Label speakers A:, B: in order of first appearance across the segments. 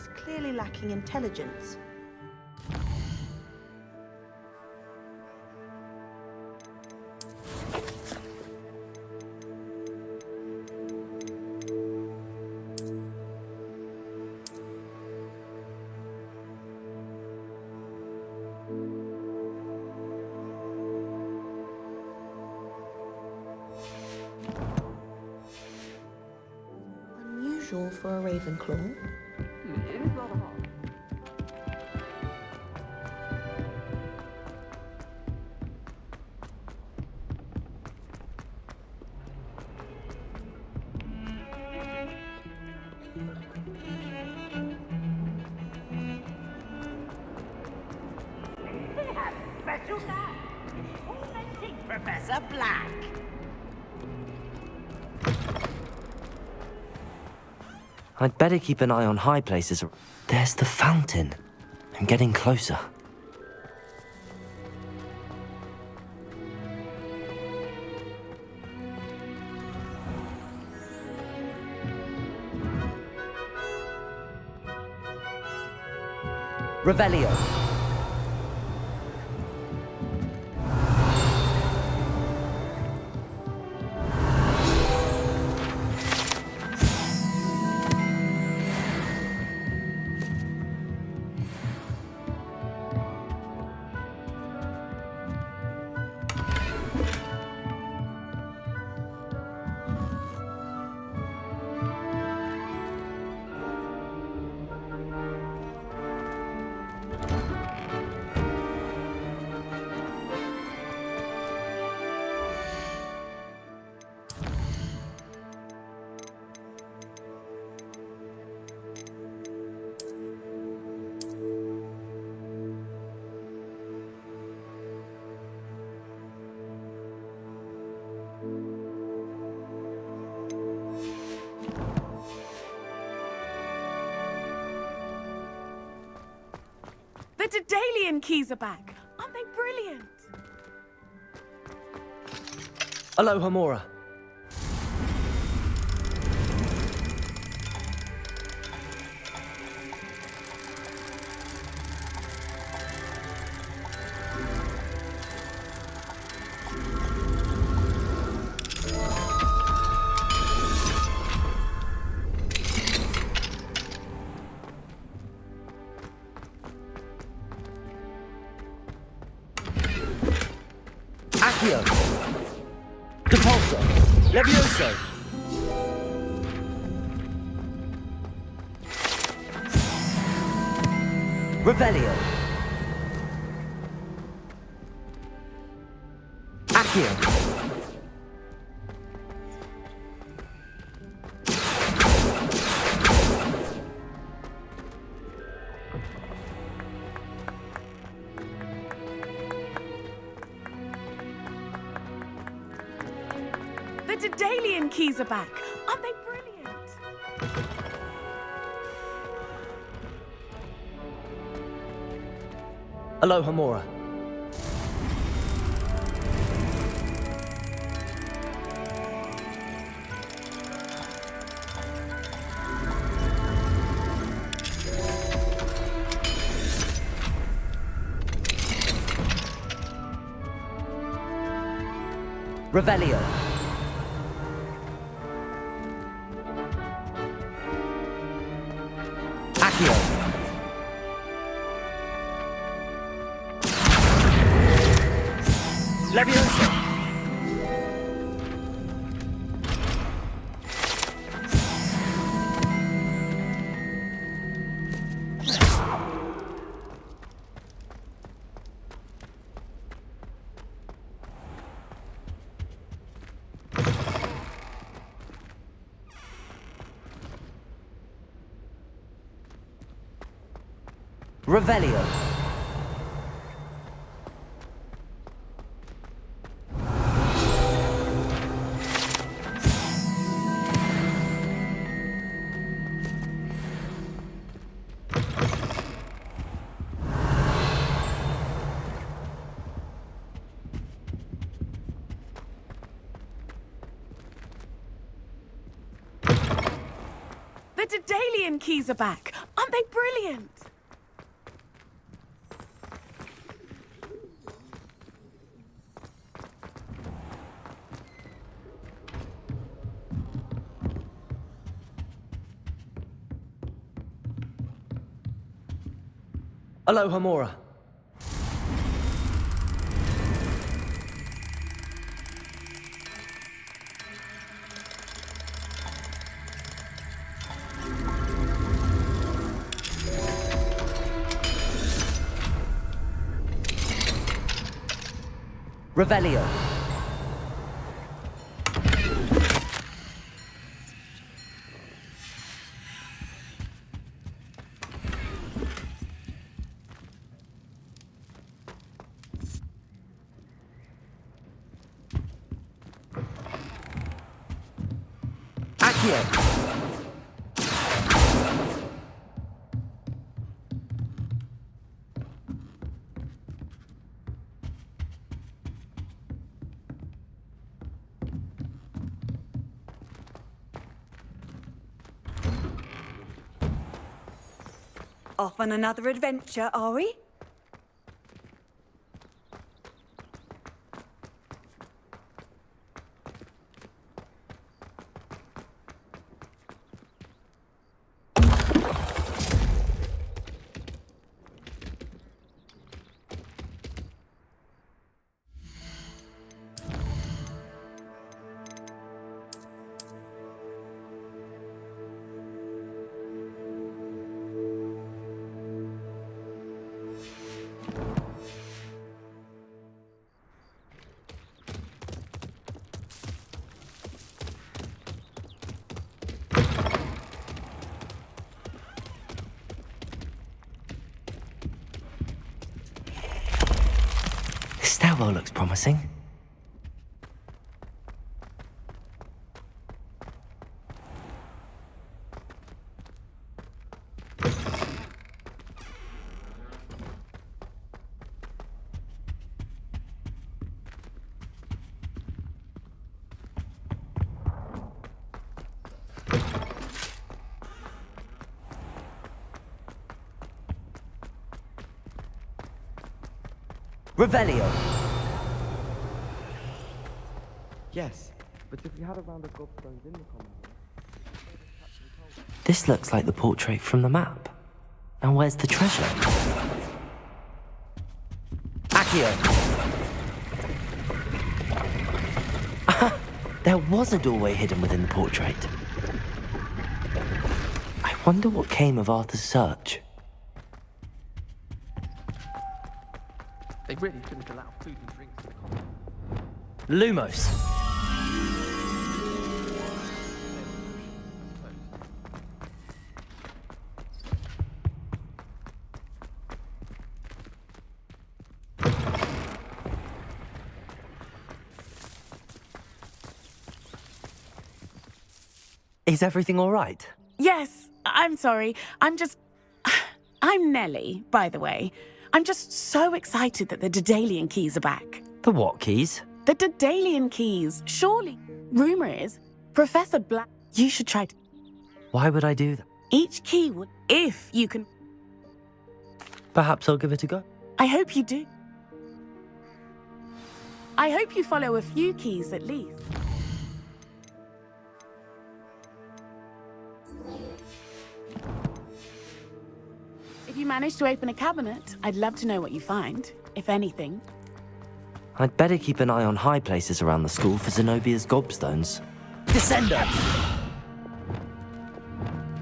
A: is clearly lacking intelligence. Unusual for a Ravenclaw.
B: Special guy, tormenting Professor Black.
C: I'd better keep an eye on high places. There's the fountain. I'm getting closer. Revelio.
D: The Daedalian keys are back. Aren't they brilliant?
C: Aloha Mora. Accio. Depulso. Levioso. Revelio. Accio.
D: The Daedalian keys are back. Aren't they brilliant?
C: Aloha Mora. Revelio. Accio. Levioso. Revelio.
D: The Daedalian keys are back. Aren't they brilliant?
C: Aloha, Mora. Revelio. Accio.
E: Off on another adventure, are we?
C: Stairwell looks promising. Revelio.
F: Yes, but if we had a round of gobstones in the common room...
C: This looks like the portrait from the map. And where's the treasure? Accio. There was a doorway hidden within the portrait. I wonder what came of Arthur's search.
F: They really shouldn't allow food and drinks in the common room.
C: Lumos. Is everything all right?
D: Yes, I'm sorry. I'm Nellie, by the way. I'm just so excited that the Daedalian keys are back.
C: The what keys?
D: The Daedalian keys. Surely, rumor is, Professor Black... You should try to...
C: Why would I do that?
D: Each key would... If you can...
C: Perhaps I'll give it a go.
D: I hope you do. I hope you follow a few keys at least. If you manage to open a cabinet, I'd love to know what you find, if anything.
C: I'd better keep an eye on high places around the school for Zenobia's gobstones. Descender!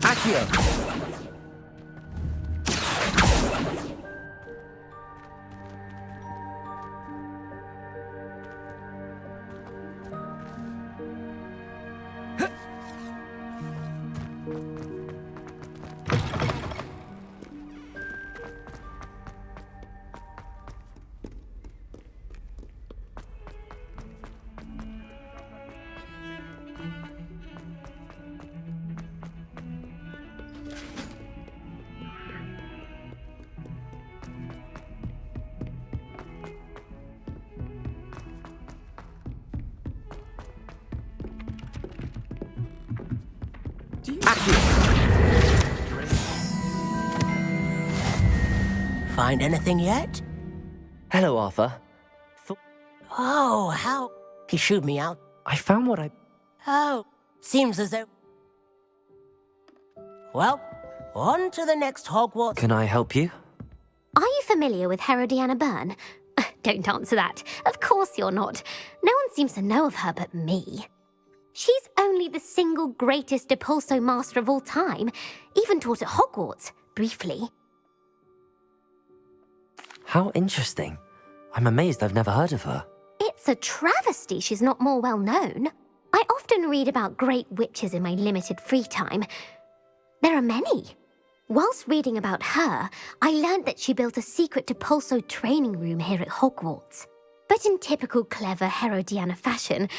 C: Accio!
G: Find anything yet?
C: Hello, Arthur.
G: Oh, how... He shooed me out.
C: I found what I...
G: Oh, seems as though... Well, on to the next Hogwarts.
C: Can I help you?
H: Are you familiar with Herodiana Byrne? Don't answer that. Of course you're not. No one seems to know of her but me. She's only the single greatest Depulso master of all time, even taught at Hogwarts, briefly.
C: How interesting. I'm amazed I've never heard of her.
H: It's a travesty she's not more well known. I often read about great witches in my limited free time. There are many. Whilst reading about her, I learned that she built a secret Depulso training room here at Hogwarts. But in typical clever Herodiana fashion,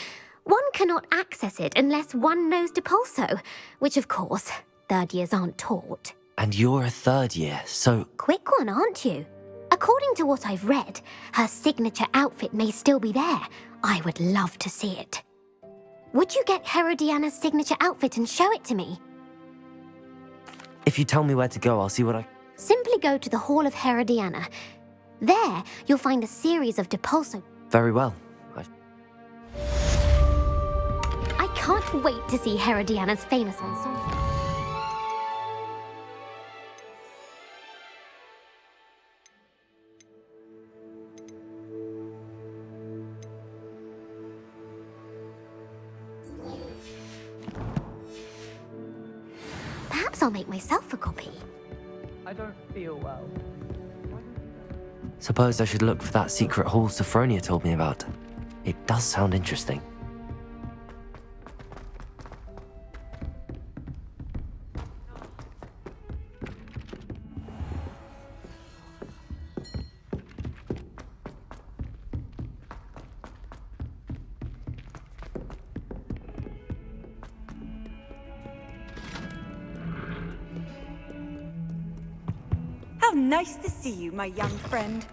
H: one cannot access it unless one knows Depulso, which of course, third years aren't taught.
C: And you're a third year, so...
H: Quick one, aren't you? According to what I've read, her signature outfit may still be there. I would love to see it. Would you get Herodiana's signature outfit and show it to me?
C: If you tell me where to go, I'll see what I...
H: Simply go to the Hall of Herodiana. There, you'll find a series of Depulso...
C: Very well.
H: I can't wait to see Herodiana's famous ensemble. Perhaps I'll make myself a copy.
F: I don't feel well.
C: Suppose I should look for that secret hall Sophronia told me about. It does sound interesting.
E: How nice to see you, my young friend.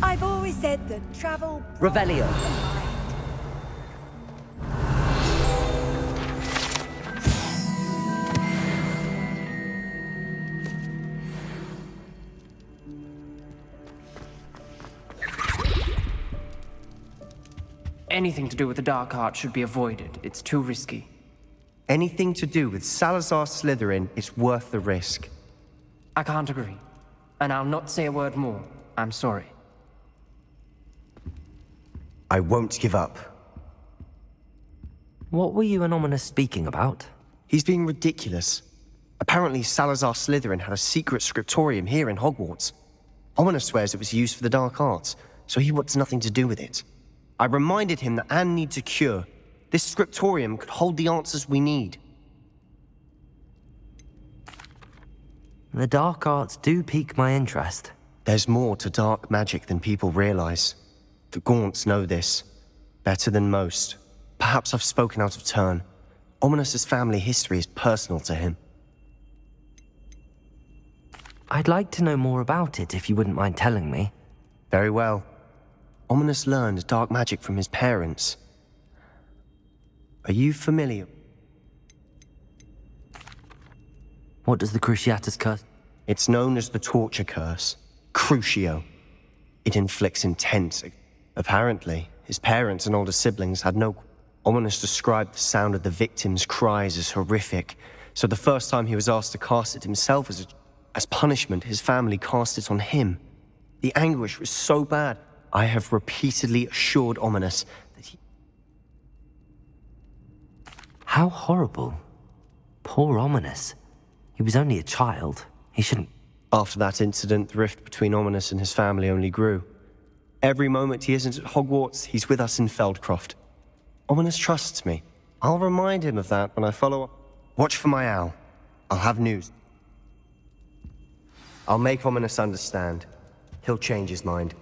E: I've always said that travel...
C: Revelio.
F: Anything to do with the dark arts should be avoided. It's too risky.
I: Anything to do with Salazar Slytherin is worth the risk.
F: I can't agree. And I'll not say a word more. I'm sorry.
I: I won't give up.
C: What were you and Ominous speaking about?
I: He's being ridiculous. Apparently Salazar Slytherin had a secret scriptorium here in Hogwarts. Ominous swears it was used for the dark arts, so he wants nothing to do with it. I reminded him that Anne needs a cure. This scriptorium could hold the answers we need.
C: The dark arts do pique my interest.
I: There's more to dark magic than people realize. The Gaunts know this. Better than most. Perhaps I've spoken out of turn. Ominous's family history is personal to him.
C: I'd like to know more about it, if you wouldn't mind telling me.
I: Very well. Ominous learned dark magic from his parents. Are you familiar?
C: What does the Cruciatus curse?
I: It's known as the Torture Curse. Crucio. It inflicts intense... Apparently, his parents and older siblings had no... Ominous described the sound of the victims' cries as horrific, so the first time he was asked to cast it himself as punishment, his family cast it on him. The anguish was so bad, I have repeatedly assured Ominous that he...
C: How horrible. Poor Ominous. He was only a child. He shouldn't...
I: After that incident, the rift between Ominous and his family only grew. Every moment he isn't at Hogwarts, he's with us in Feldcroft. Ominous trusts me. I'll remind him of that when I follow up. Watch for my owl. I'll have news. I'll make Ominous understand. He'll change his mind.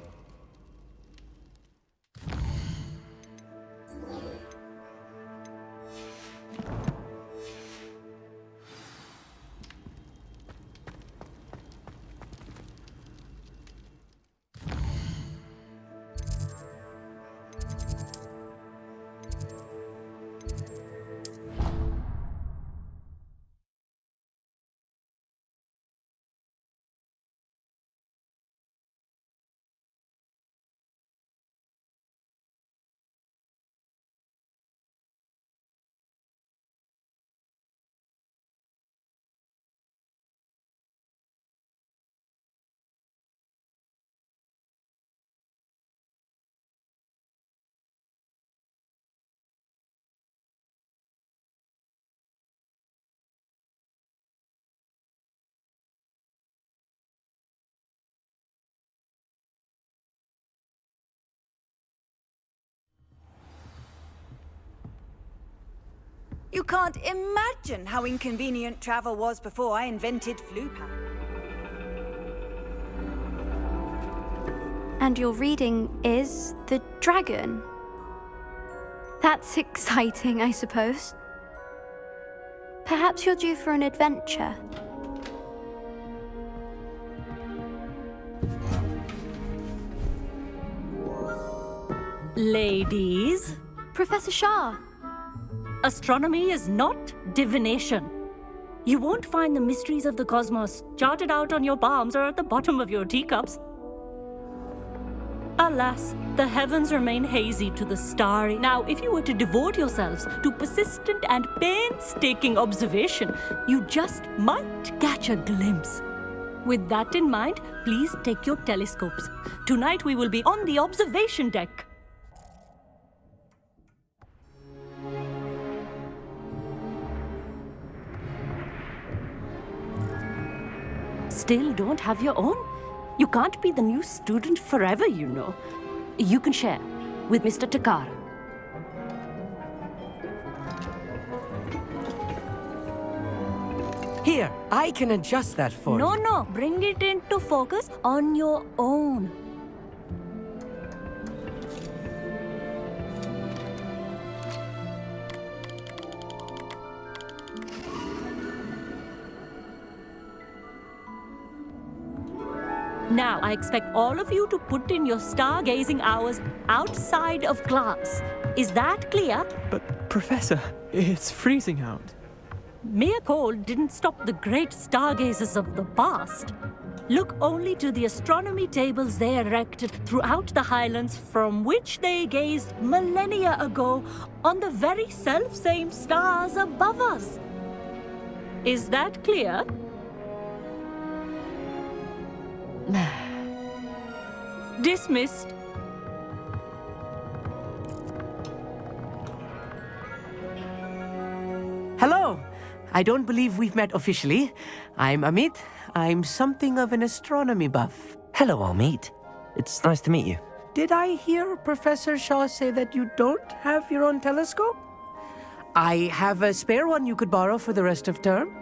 E: You can't imagine how inconvenient travel was before I invented Flupan.
J: And your reading is The Dragon. That's exciting, I suppose. Perhaps you're due for an adventure.
K: Ladies,
J: Professor Shah.
K: astronomy is not divination. You won't find the mysteries of the cosmos charted out on your palms or at the bottom of your teacups. Alas, the heavens remain hazy to the starry. Now, if you were to devote yourselves to persistent and painstaking observation, you just might catch a glimpse. With that in mind, please take your telescopes. Tonight we will be on the observation deck. Still don't have your own? You can't be the new student forever, you know. You can share with Mr. Takar.
L: Here, I can adjust that for you.
K: No, bring it into focus on your own. Now, I expect all of you to put in your stargazing hours outside of class. Is that clear?
F: But, Professor, it's freezing out.
K: Mere cold didn't stop the great stargazers of the past. Look only to the astronomy tables they erected throughout the Highlands from which they gazed millennia ago on the very self-same stars above us. Is that clear? Dismissed.
L: Hello. I don't believe we've met officially. I'm Amit. I'm something of an astronomy buff.
C: Hello, Amit. It's nice to meet you.
L: Did I hear Professor Shaw say that you don't have your own telescope? I have a spare one you could borrow for the rest of term.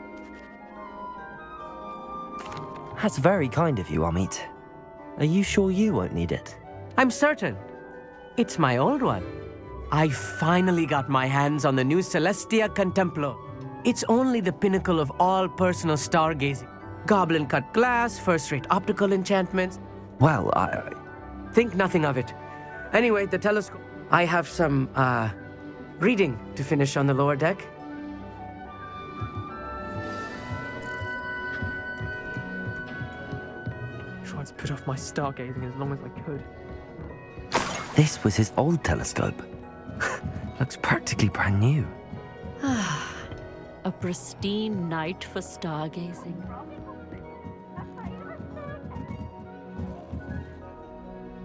C: That's very kind of you, Amit. Are you sure you won't need it?
L: I'm certain. It's my old one. I finally got my hands on the new Celestia Contemplo. It's only the pinnacle of all personal stargazing. Goblin-cut glass, first-rate optical enchantments.
C: Well, I...
L: Think nothing of it. Anyway, the telescope. I have some, reading to finish on the lower deck.
F: Tried to put off my stargazing as long as I could.
C: This was his old telescope. Looks practically brand new.
K: A pristine night for stargazing.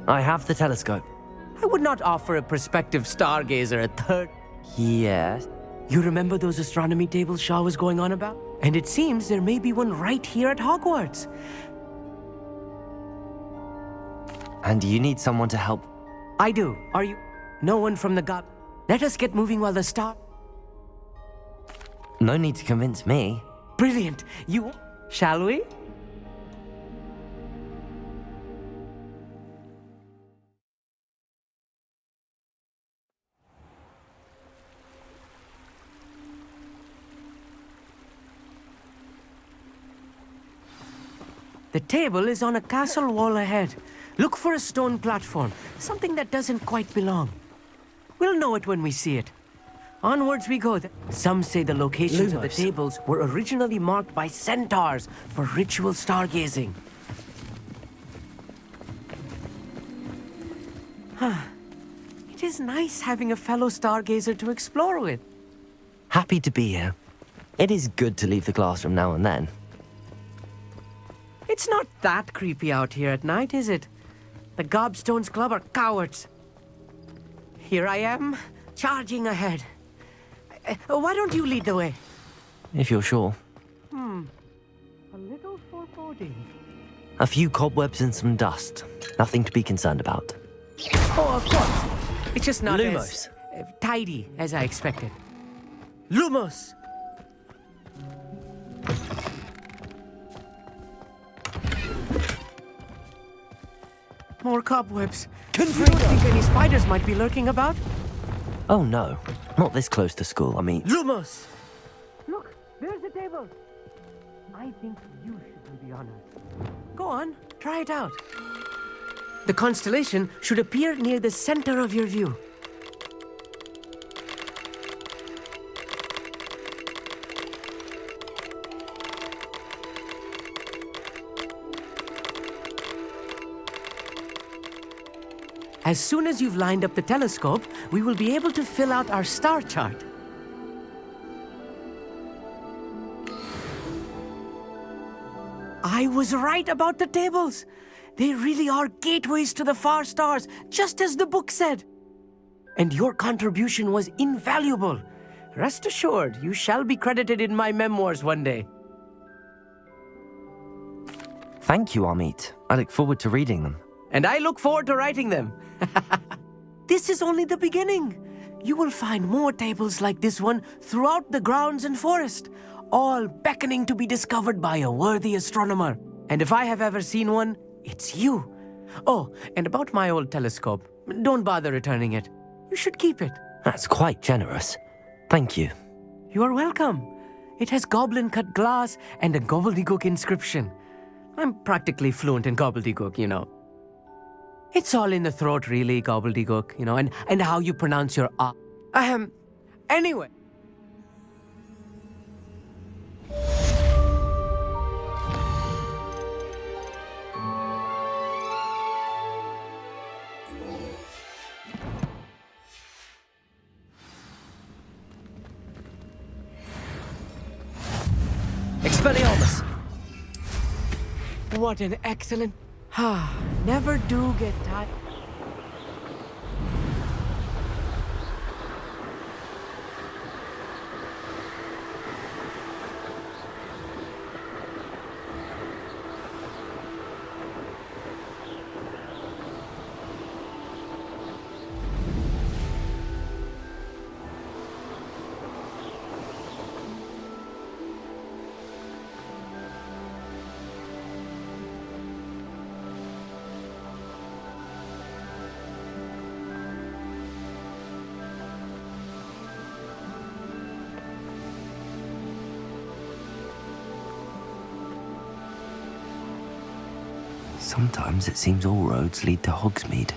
C: I have the telescope.
L: I would not offer a prospective stargazer a third.
C: Yes.
L: You remember those astronomy tables Shaw was going on about? And it seems there may be one right here at Hogwarts.
C: And you need someone to help?
L: I do. Are you? No one from the gob. Let us get moving while the star...
C: No need to convince me.
L: Brilliant. You... Shall we? The table is on a castle wall ahead. Look for a stone platform, something that doesn't quite belong. We'll know it when we see it. Onwards we go. Some say the locations of the tables were originally marked by centaurs for ritual stargazing. It is nice having a fellow stargazer to explore with.
C: Happy to be here. It is good to leave the classroom now and then.
L: It's not that creepy out here at night, is it? The Gobstones Club are cowards. Here I am, charging ahead. Why don't you lead the way?
C: If you're sure.
L: A little foreboding.
C: A few cobwebs and some dust. Nothing to be concerned about.
L: Oh, of course. It's just not
C: Lumos.
L: as tidy as I expected. Lumos! More cobwebs. Confirmed. Do you think any spiders might be lurking about?
C: Oh no, not this close to school, I mean...
L: Lumos! Look, there's the table. I think you should do the honors. Go on, try it out. The constellation should appear near the center of your view. As soon as you've lined up the telescope, we will be able to fill out our star chart. I was right about the tables. They really are gateways to the far stars, just as the book said. And your contribution was invaluable. Rest assured, you shall be credited in my memoirs one day.
C: Thank you, Amit. I look forward to reading them.
L: And I look forward to writing them. This is only the beginning. You will find more tables like this one throughout the grounds and forest, all beckoning to be discovered by a worthy astronomer. And if I have ever seen one, it's you. Oh, and about my old telescope, don't bother returning it. You should keep it.
C: That's quite generous. Thank you.
L: You are welcome. It has goblin-cut glass and a gobbledygook inscription. I'm practically fluent in gobbledygook, you know. It's all in the throat, really, gobbledygook, you know, and how you pronounce your ah. Anyway.
C: Expelliarmus!
L: What an excellent... Never do get tired.
C: Sometimes it seems all roads lead to Hogsmeade.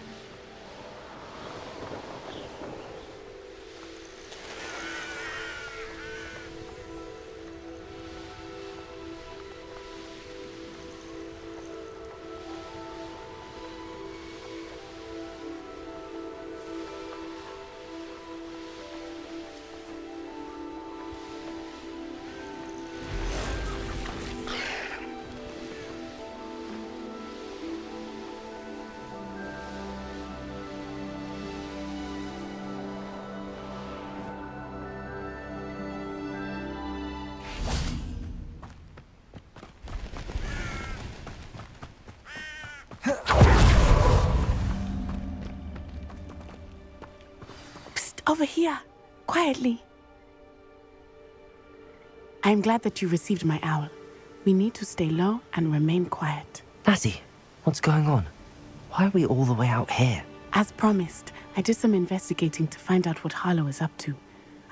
D: over here, quietly. I am glad that you received my owl. We need to stay low and remain quiet.
C: Natty, what's going on? Why are we all the way out here?
D: As promised, I did some investigating to find out what Harlow is up to.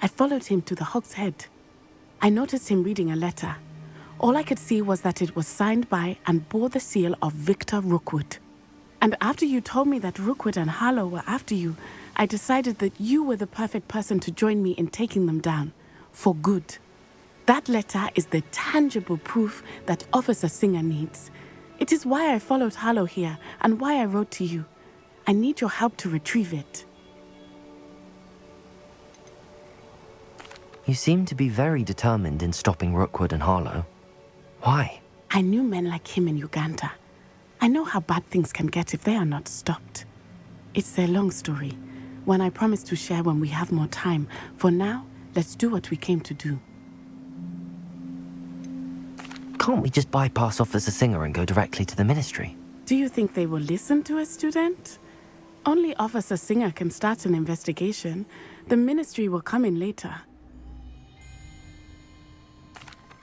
D: I followed him to the Hog's Head. I noticed him reading a letter. All I could see was that it was signed by and bore the seal of Victor Rookwood. And after you told me that Rookwood and Harlow were after you, I decided that you were the perfect person to join me in taking them down. For good. That letter is the tangible proof that Officer Singer needs. It is why I followed Harlow here and why I wrote to you. I need your help to retrieve it.
C: You seem to be very determined in stopping Rookwood and Harlow. Why?
D: I knew men like him in Uganda. I know how bad things can get if they are not stopped. It's a long story, one I promise to share when we have more time. For now, let's do what we came to do.
C: Can't we just bypass Officer Singer and go directly to the ministry?
D: Do you think they will listen to a student? Only Officer Singer can start an investigation. The ministry will come in later.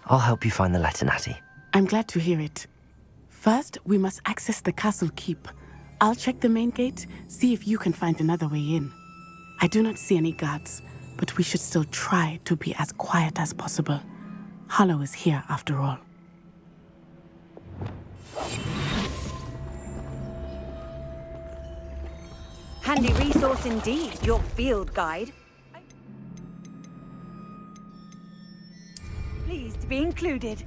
C: I'll help you find the letter, Natty.
D: I'm glad to hear it. First, we must access the castle keep. I'll check the main gate, see if you can find another way in. I do not see any guards, but we should still try to be as quiet as possible. Harlow is here after all.
E: Handy resource indeed, your field guide. Pleased to be included.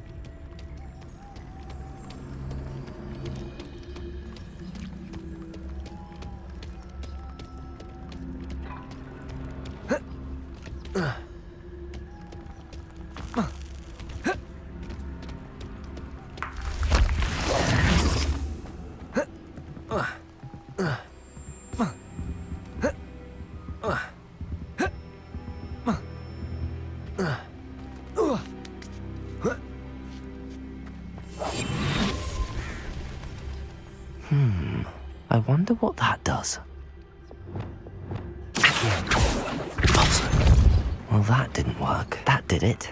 C: I wonder what that does. Well, that didn't work. That did it.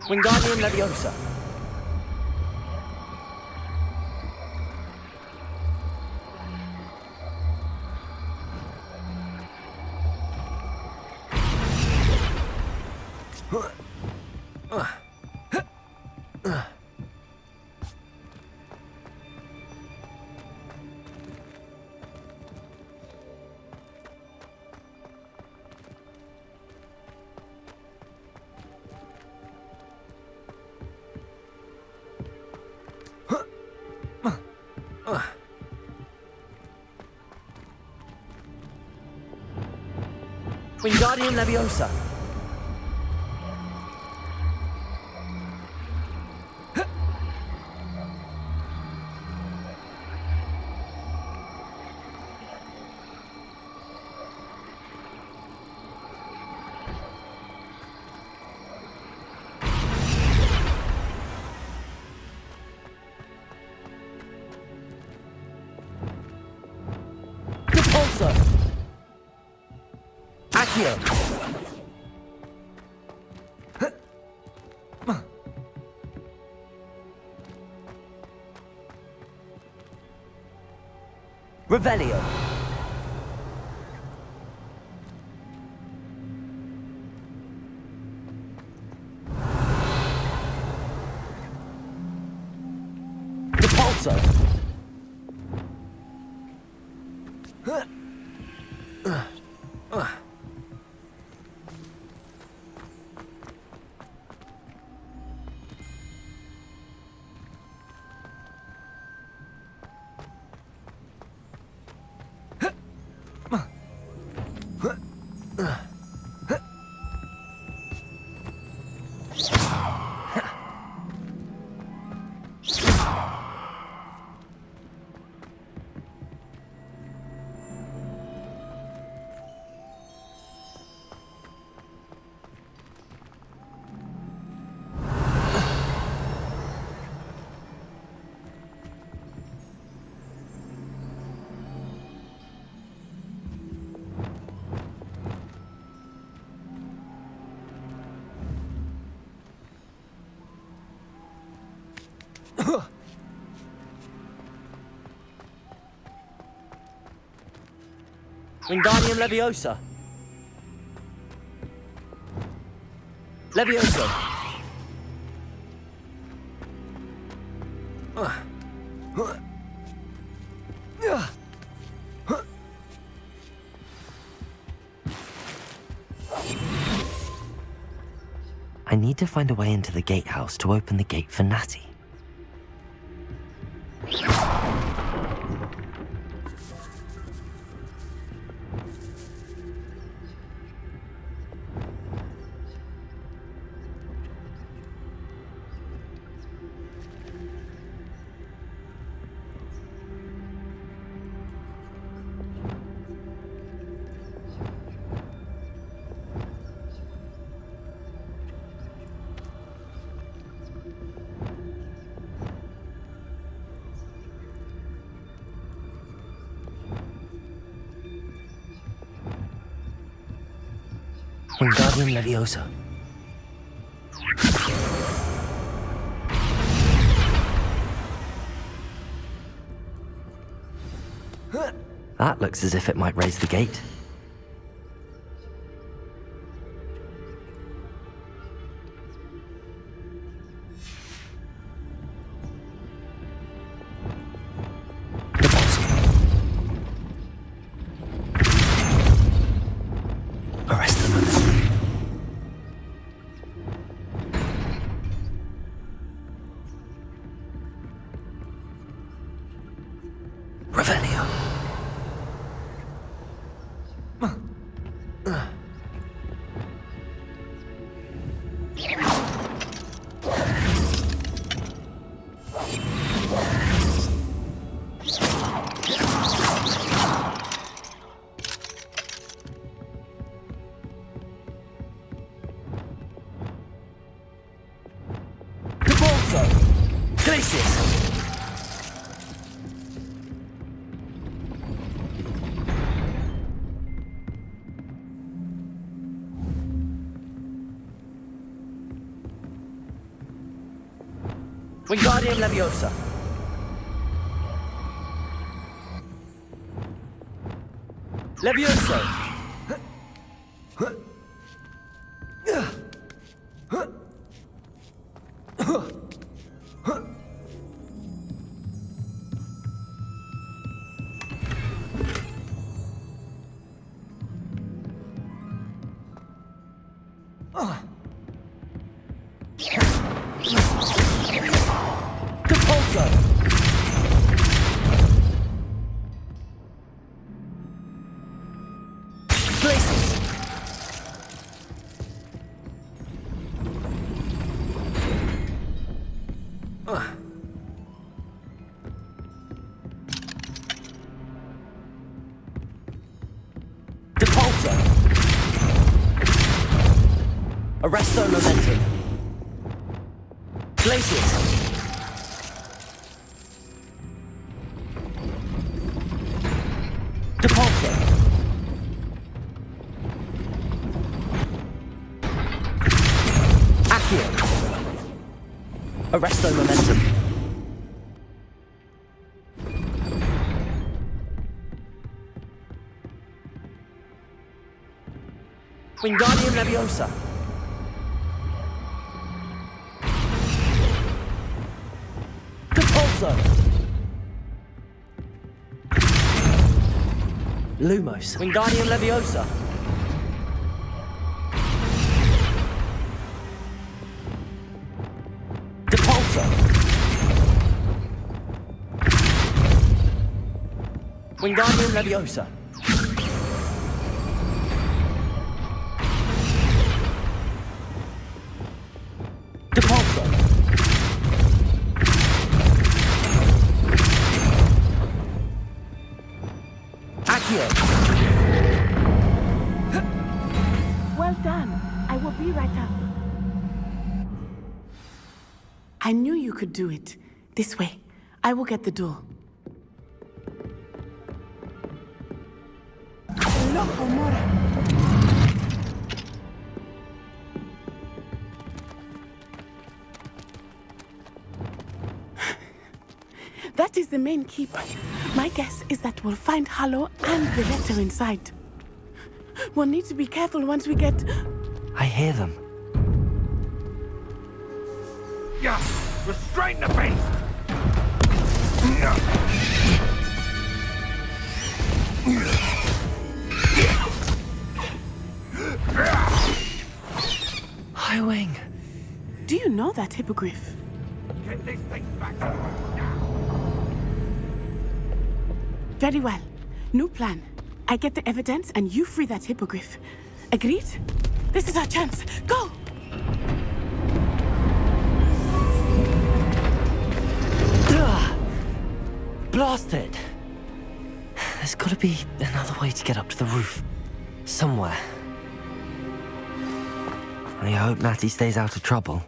L: Wingardium Leviosa. Wingardium Leviosa. Repulsor. Accio. Revelio. Repulsor.
C: Wingardium Leviosa. Leviosa. I need to find a way into the gatehouse to open the gate for Natty. Wingardium Leviosa. That looks as if it might raise the gate. Wingardium Leviosa. Leviosa. Arresto momentum. Glaciers. Depulso. Accio. Arresto momentum. Wingardium Leviosa. Lumos. Wingardium Leviosa. Depulso. Wingardium Leviosa. Depulso.
D: Well done. I will be right up. I knew you could do it. This way. I will get the door. That is the main keeper. My guess is that we'll find Harlow and the letter inside. We'll need to be careful once we get...
C: I hear them.
M: Yeah, restrain the beast!
C: Highwing.
D: Do you know that hippogriff?
M: Get this thing back.
D: Very well. New plan. I get the evidence and you free that hippogriff. Agreed? This is our chance. Go!
C: Blasted! There's gotta be another way to get up to the roof. Somewhere. I hope Natty stays out of trouble.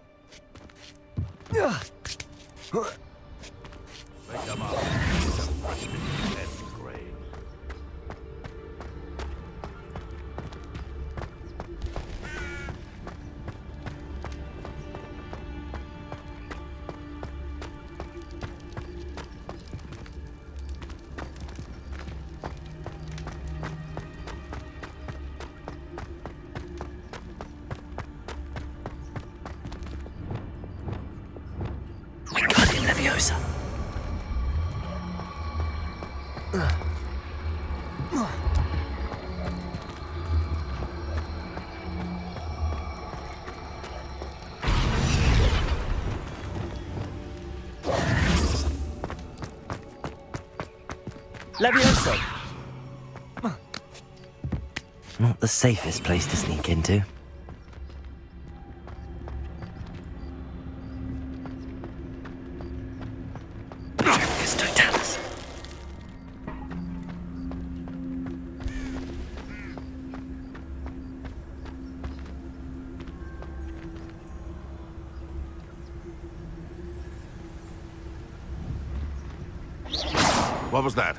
L: Levioso!
C: Not the safest place to sneak into.
M: What was that?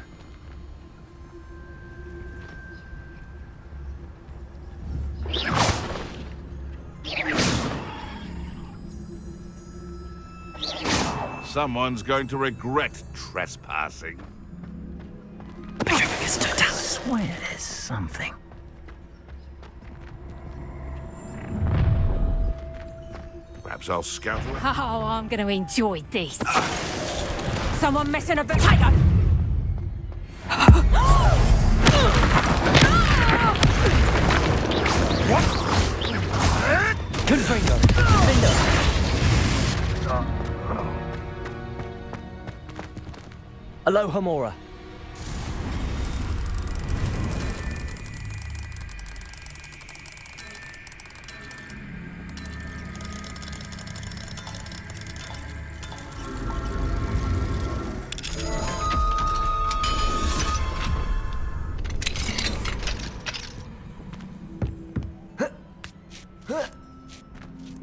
M: Someone's going to regret trespassing.
G: I swear there's something.
M: Perhaps I'll scout around.
K: Oh, I'm going to enjoy this. Someone missing a potato!
C: Confringo! Aloha Mora.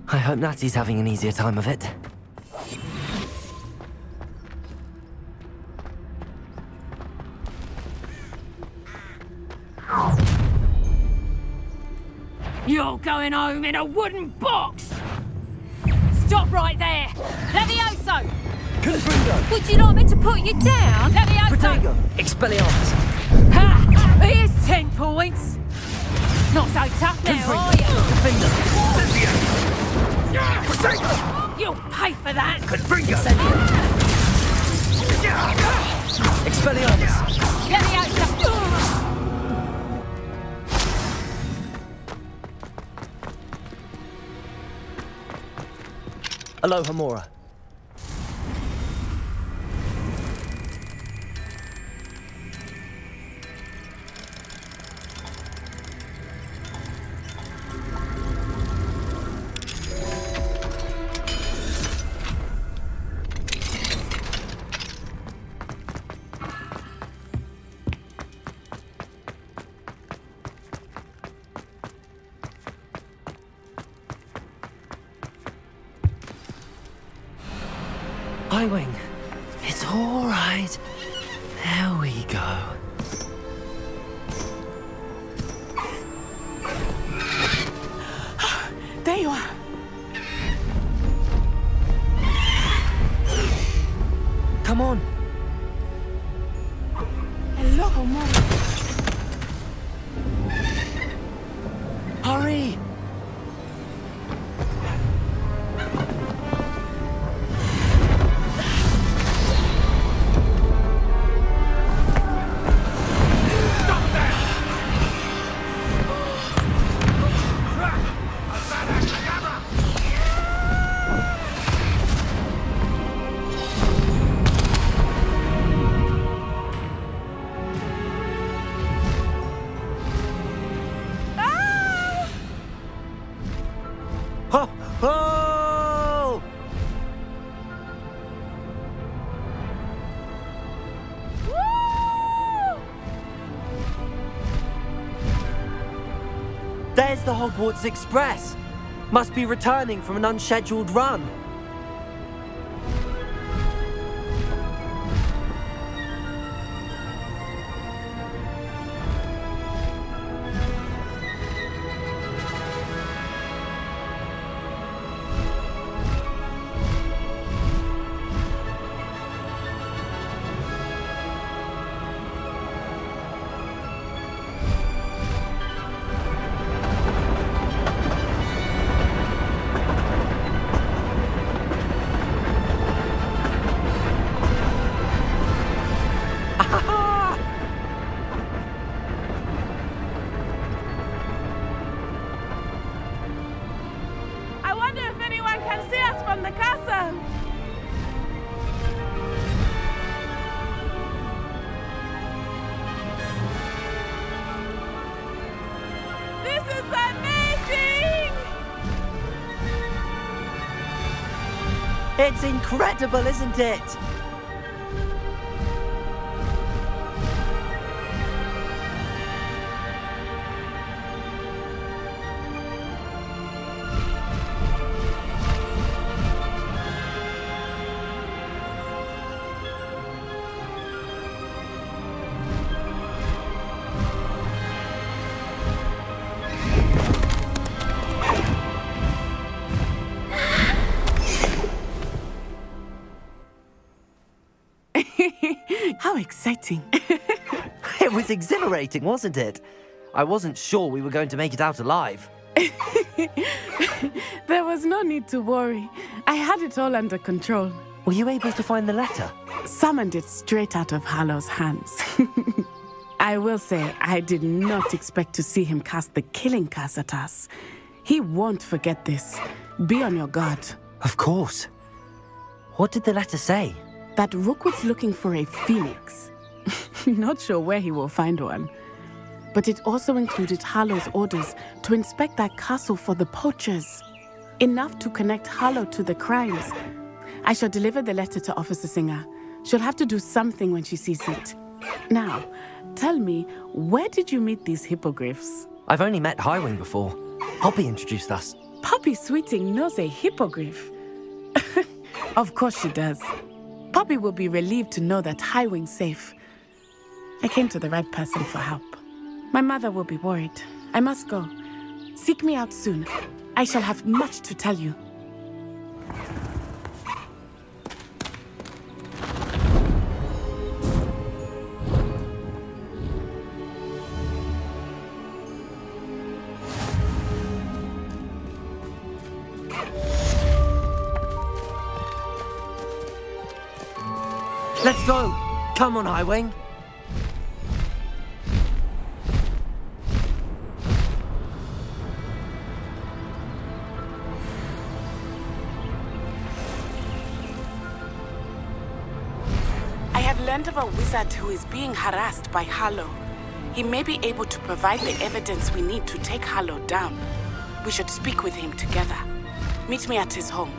C: I hope Natty's having an easier time of it.
K: You're going home in a wooden box! Stop right there! Levioso!
C: Confringo!
K: Would you like me to put you down? Levioso!
C: Protego! Expelliarmus!
K: Ha! Here's 10 points! Not so tough now, are you?
C: Confringo!
K: Protego! You'll pay for that!
C: Confringo! Expelliarmus!
K: Levioso!
C: Aloha Mora. Highwing, it's all right. There we go.
D: There you are.
C: Come on. Hurry! Oh! There's the Hogwarts Express. Must be returning from an unscheduled run. It's incredible, isn't it?
D: How exciting.
C: It was exhilarating, wasn't it? I wasn't sure we were going to make it out alive.
D: There was no need to worry. I had it all under control.
C: Were you able to find the letter?
D: Summoned it straight out of Hallow's hands. I will say, I did not expect to see him cast the killing curse at us. He won't forget this. Be on your guard.
C: Of course. What did the letter say?
D: That Rookwood's looking for a phoenix. Not sure where he will find one. But it also included Hallow's orders to inspect that castle for the poachers. Enough to connect Hallow to the crimes. I shall deliver the letter to Officer Singer. She'll have to do something when she sees it. Now, tell me, where did you meet these hippogriffs?
C: I've only met Highwing before. Poppy introduced us.
D: Poppy Sweeting knows a hippogriff. Of course she does. Poppy will be relieved to know that Highwing's safe. I came to the right person for help. My mother will be worried. I must go. Seek me out soon. I shall have much to tell you.
C: Let's go! Come on, Highwing!
D: I have learned of a wizard who is being harassed by Hallow. He may be able to provide the evidence we need to take Hallow down. We should speak with him together. Meet me at his home.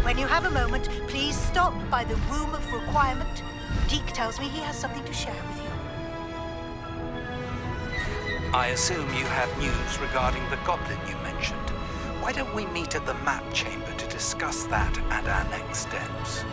B: When you have a moment, please stop by the Room of Requirement. Deke tells me he has something to share with you.
N: I assume you have news regarding the goblin you mentioned. Why don't we meet at the map chamber to discuss that and our next steps?